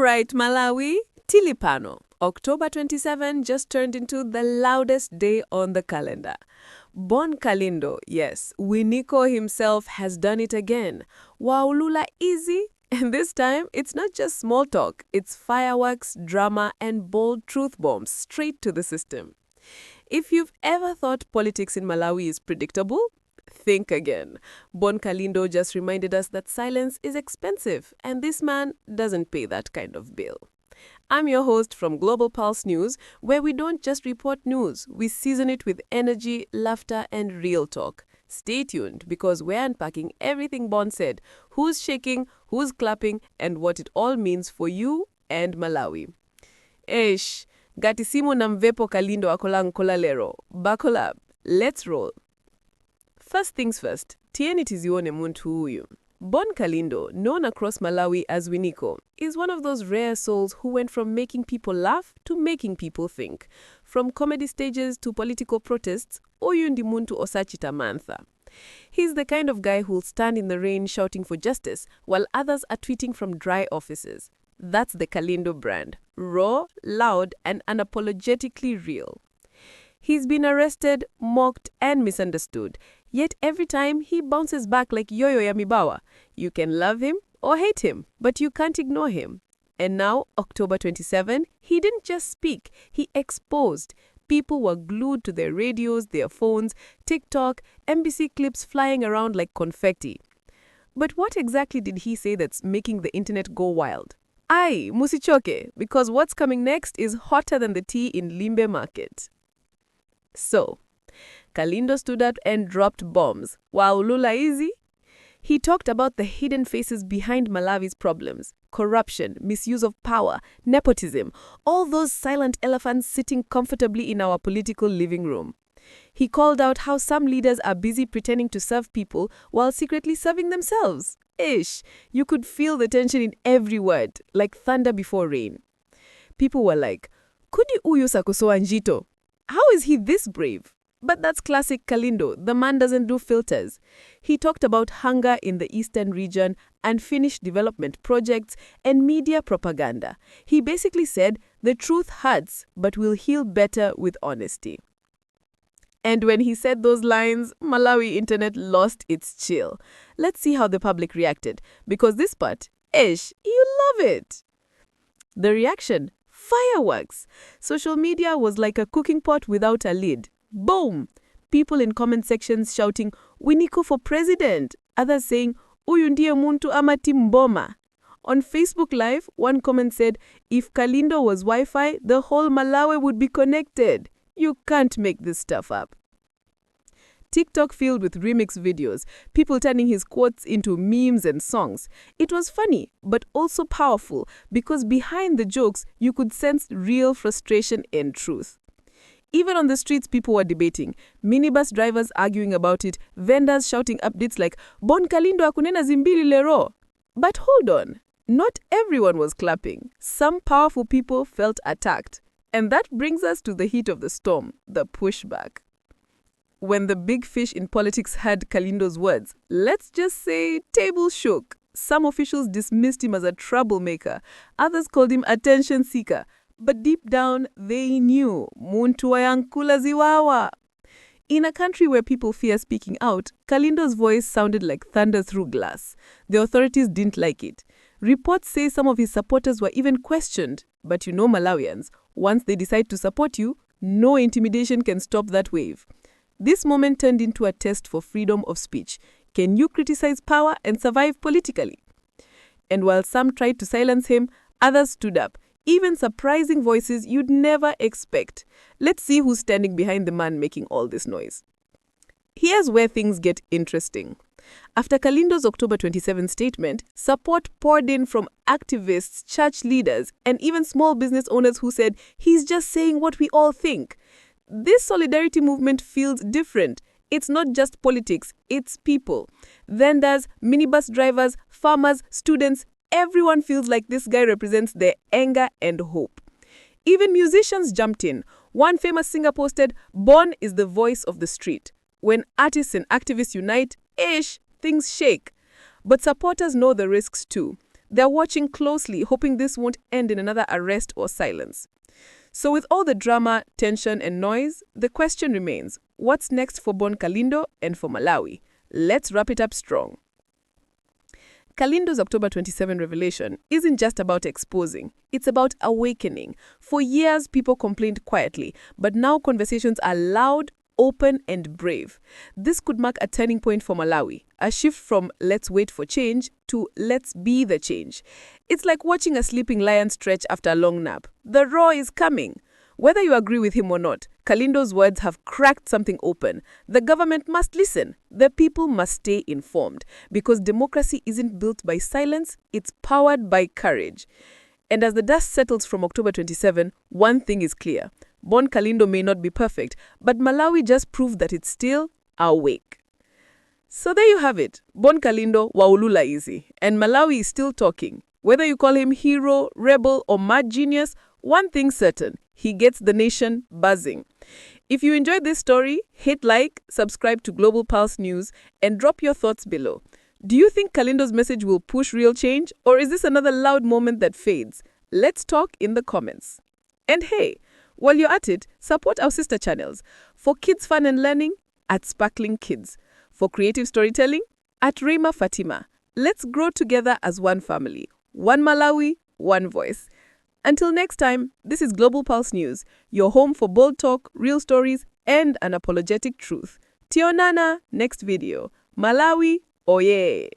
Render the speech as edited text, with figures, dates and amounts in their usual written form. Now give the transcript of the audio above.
right, Malawi, Tilipano. October 27 just turned into the loudest day on the calendar. Born Kalindo, yes, Winiko himself has done it again. Waulula easy, and this time it's not just small talk, it's fireworks, drama, and bold truth bombs straight to the system. If you've ever thought politics in Malawi is predictable, think again. Bon Kalindo just reminded us that silence is expensive, and this man doesn't pay that kind of bill. I'm your host from GlobalPulse News, where we don't just report news, we season it with energy, laughter, and real talk. Stay tuned, because we're unpacking everything Bon said, who's shaking, who's clapping, and what it all means for you and Malawi. Eish, gatisimu na mvepo Kalindo akola nkola lero. Buckle up, let's roll. First things first, tieni tizione muntu huyu. Bon Kalindo, known across Malawi as Winiko, is one of those rare souls who went from making people laugh to making people think. From comedy stages to political protests, oyu ndi muntu osachita mantha. He's the kind of guy who'll stand in the rain shouting for justice, while others are tweeting from dry offices. That's the Kalindo brand. Raw, loud, and unapologetically real. He's been arrested, mocked, and misunderstood. Yet every time he bounces back like Yo-Yo Yamibawa. You can love him or hate him, but you can't ignore him. And now, October 27, he didn't just speak, he exposed. People were glued to their radios, their phones, TikTok, NBC clips flying around like confetti. But what exactly did he say that's making the internet go wild? Aye, musichoke, because what's coming next is hotter than the tea in Limbe Market. So, Kalindo stood up and dropped bombs. Waulula easy? He talked about the hidden faces behind Malawi's problems. Corruption, misuse of power, nepotism, all those silent elephants sitting comfortably in our political living room. He called out how some leaders are busy pretending to serve people while secretly serving themselves. Ish, you could feel the tension in every word, like thunder before rain. People were like, Kudi uyu sakusoa njito? How is he this brave? But that's classic Kalindo. The man doesn't do filters. He talked about hunger in the eastern region, unfinished development projects, and media propaganda. He basically said, the truth hurts, but we'll heal better with honesty. And when he said those lines, Malawi internet lost its chill. Let's see how the public reacted, because this part, you love it. The reaction, fireworks. Social media was like a cooking pot without a lid. Boom! People in comment sections shouting, Winiko for president. Others saying, Uyu ndiye muntu ama timboma. On Facebook Live, one comment said, if Kalindo was Wi-Fi, the whole Malawi would be connected. You can't make this stuff up. TikTok filled with remix videos, people turning his quotes into memes and songs. It was funny, but also powerful, because behind the jokes, you could sense real frustration and truth. Even on the streets, people were debating. Minibus drivers arguing about it, vendors shouting updates like, Bon Kalindo akunena zimbili lero. But hold on, not everyone was clapping. Some powerful people felt attacked. And that brings us to the heat of the storm, the pushback. When the big fish in politics heard Kalindo's words, let's just say table shook. Some officials dismissed him as a troublemaker. Others called him attention seeker. But deep down, they knew muntu wayankula ziwawa. In a country where people fear speaking out, Kalindo's voice sounded like thunder through glass. The authorities didn't like it. Reports say some of his supporters were even questioned. But you know Malawians, once they decide to support you, no intimidation can stop that wave. This moment turned into a test for freedom of speech. Can you criticize power and survive politically? And while some tried to silence him, others stood up. Even surprising voices you'd never expect. Let's see who's standing behind the man making all this noise. Here's where things get interesting. After Kalindo's October 27 statement, support poured in from activists, church leaders, and even small business owners who said, he's just saying what we all think. This solidarity movement feels different. It's not just politics, it's people. Vendors, minibus drivers, farmers, students, everyone feels like this guy represents their anger and hope. Even musicians jumped in. One famous singer posted, Bon is the voice of the street. When artists and activists unite, things shake. But supporters know the risks too. They're watching closely, hoping this won't end in another arrest or silence. So with all the drama, tension, and noise, the question remains, what's next for Bon Kalindo and for Malawi? Let's wrap it up strong. Kalindo's October 27 revelation isn't just about exposing, it's about awakening. For years, people complained quietly, but now conversations are loud, open, and brave. This could mark a turning point for Malawi, a shift from let's wait for change to let's be the change. It's like watching a sleeping lion stretch after a long nap. The roar is coming. Whether you agree with him or not, Kalindo's words have cracked something open. The government must listen. The people must stay informed. Because democracy isn't built by silence, it's powered by courage. And as the dust settles from October 27, one thing is clear. Bon Kalindo may not be perfect, but Malawi just proved that it's still awake. So there you have it. Bon Kalindo, waulula easy. And Malawi is still talking. Whether you call him hero, rebel, or mad genius, one thing's certain. He gets the nation buzzing. If you enjoyed this story, hit like, subscribe to Global Pulse News, and drop your thoughts below. Do you think Kalindo's message will push real change, or is this another loud moment that fades? Let's talk in the comments. And hey, while you're at it, support our sister channels. For kids fun and learning, at Sparkling Kids. For creative storytelling, at Reema Fatima. Let's grow together as one family. One Malawi, one voice. Until next time, this is Global Pulse News, your home for bold talk, real stories, and unapologetic truth. Tionana, next video. Malawi, oye!